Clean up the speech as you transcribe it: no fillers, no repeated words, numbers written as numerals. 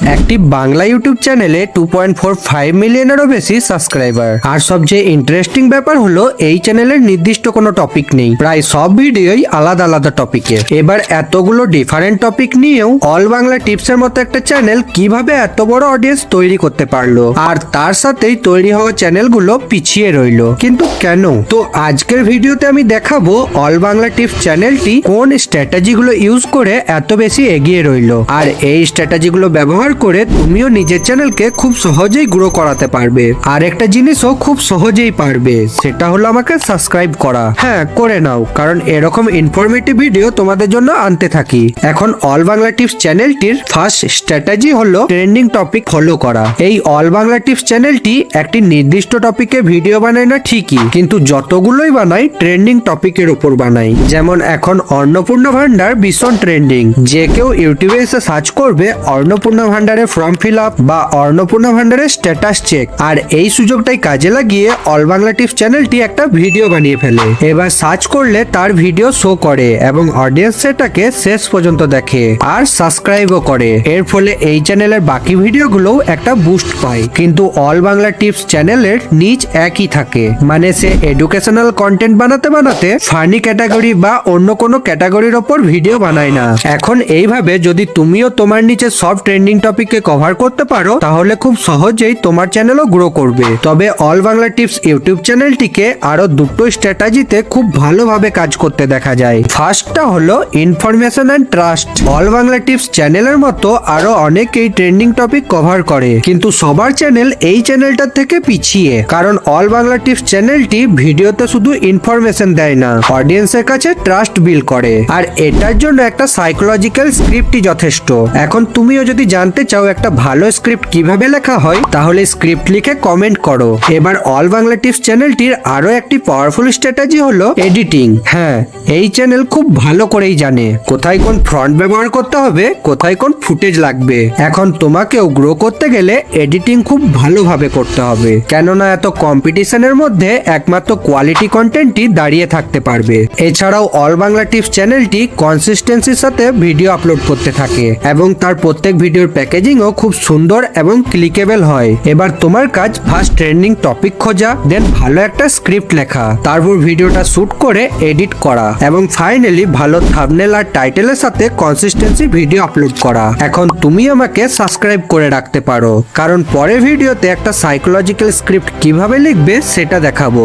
Active Bangla YouTube চ্যানেলে 2.45 মিলিয়নেরও বেশি subscriber. আর সবচেয়ে ইন্টারেস্টিং ব্যাপার হলো এই চ্যানেলের নির্দিষ্ট কোনো টপিক নেই, প্রায় সব ভিডিওই আলাদা আলাদা টপিকের। এবার এতগুলো ডিফারেন্ট টপিক নিয়েও অল বাংলা টিপসের মতো একটা চ্যানেল কিভাবে এত বড় অডিয়েন্স তৈরি করতে পারলো, আর তার সাথেই তৈরি হওয়া চ্যানেলগুলো পিছিয়ে রইলো, কিন্তু কেন? তো আজকের ভিডিওতে আমি দেখাবো অল বাংলা টিপস চ্যানেলটি কোন স্ট্র্যাটেজিগুলো ইউজ করে এত বেশি এগিয়ে রইলো, আর এই স্ট্র্যাটেজিগুলো ব্যবহার করে তুমিও নিজের চ্যানেলকে খুব সহজেই গ্রো করাতে পারবে। আর একটা জিনিসও খুব সহজেই পারবে, সেটা হলো আমাকে সাবস্ক্রাইব করা। হ্যাঁ, করে নাও, কারণ এরকম ইনফরমেটিভ ভিডিও তোমাদের জন্য আনতে থাকি। এখন অল বাংলা টিপস চ্যানেলটির ফার্স্ট স্ট্র্যাটেজি হলো ট্রেন্ডিং টপিক ফলো করা। এই অল বাংলা টিপস চ্যানেলটি একটি নির্দিষ্ট টপিকে ভিডিও বানায় না ঠিকই, কিন্তু যতগুলোই বানায় ট্রেন্ডিং টপিকের উপর বানায়। যেমন এখন অন্নপূর্ণা ভান্ডার ভীষণ ট্রেন্ডিং। যে কেউ ইউটিউবে এসে সার্চ করবে অন্নপূর্ণা ভান্ডারের ফর্ম ফিল আপ বা অন্নপূর্ণা ভান্ডারের স্ট্যাটাস চেক, আর এই সুযোগটাই কাজে লাগিয়ে অল বাংলা টিপস চ্যানেলটি একটা ভিডিও বানিয়ে ফেলে। এবার সার্চ করলে তার ভিডিও শো করে এবং অডিয়েন্স সেটাকে শেষ পর্যন্ত দেখে আর সাবস্ক্রাইবও করে। এর ফলে এই চ্যানেলের বাকি ভিডিওগুলোও একটা বুস্ট পায়। কিন্তু অল বাংলা টিপস চ্যানেলের নিচ একই থাকে, মানে সে এডুকেশনাল কন্টেন্ট বানাতে বানাতে ফানি ক্যাটাগরি বা অন্য কোনো ক্যাটাগরির ওপর ভিডিও বানায় না। এখন এইভাবে যদি তুমিও তোমার নিচে সব ট্রেন্ডিং টপিককে কভার করতে পারো, তাহলে খুব সহজেই তোমার চ্যানেলও গ্রো করবে। তবে অল বাংলা টিপস ইউটিউব চ্যানেলটিকে আরো দুটো স্ট্র্যাটেজিতে খুব ভালোভাবে কাজ করতে দেখা যায়। ফার্স্টটা হলো information and trust. All Bangla tips চ্যানেলের মতো আরো অনেকেই ট্রেন্ডিং টপিক কভার করে, কিন্তু সবার চ্যানেল এই চ্যানেলটার থেকে পিছিয়ে। কারণ অল বাংলা টিপস চ্যানেলটি ভিডিওতে শুধু ইনফরমেশন দেয় না, অডিয়েন্সের কাছে ট্রাস্ট বিল্ড করে, আর এটার জন্য একটা সাইকোলজিক্যাল স্ক্রিপ্টই যথেষ্ট। এখন তুমিও যদি জানতে চাও একটা ভালো স্ক্রিপ্ট কিভাবে লেখা হয়, তাহলে স্ক্রিপ্ট লিখে কমেন্ট করো। এবার অল বাংলা টিপস চ্যানেলটির আরো একটি পাওয়ারফুল স্ট্র্যাটেজি হলো এডিটিং। হ্যাঁ, এই চ্যানেল খুব ভালো করেই জানে কোথায় কোন ফ্রন্ট ব্যবহার করতে হবে, কোথায় কোন ফুটেজ লাগবে। এখন তোমাকেও গ্রো করতে গেলে এডিটিং খুব ভালোভাবে করতে হবে, কেননা এত কম্পিটিশনের মধ্যে একমাত্র কোয়ালিটি কন্টেন্টই দাঁড়িয়ে থাকতে পারবে। এছাড়াও অল বাংলা টিপস চ্যানেলটি কনসিস্টেন্সির সাথে ভিডিও আপলোড করতে থাকে এবং তার প্রত্যেক ভিডিওর প্যাকেজিংও খুব সুন্দর এবং ক্লিকেবল হয়। এবার তোমার কাজ ফার্স্ট ট্রেন্ডিং টপিক খোঁজা, দেন ভালো একটা স্ক্রিপ্ট লেখা, তারপর ভিডিওটা শুট করে এডিট করা এবং ফাইনালি ভালো থাম্বনেল আর টাইটেলের সাথে কনসিস্টেন্সি ভিডিও আপলোড করা। এখন তুমি আমাকে সাবস্ক্রাইব করে রাখতে পারো, কারণ পরের ভিডিওতে একটা সাইকোলজিক্যাল স্ক্রিপ্ট কিভাবে লিখবে সেটা দেখাবো।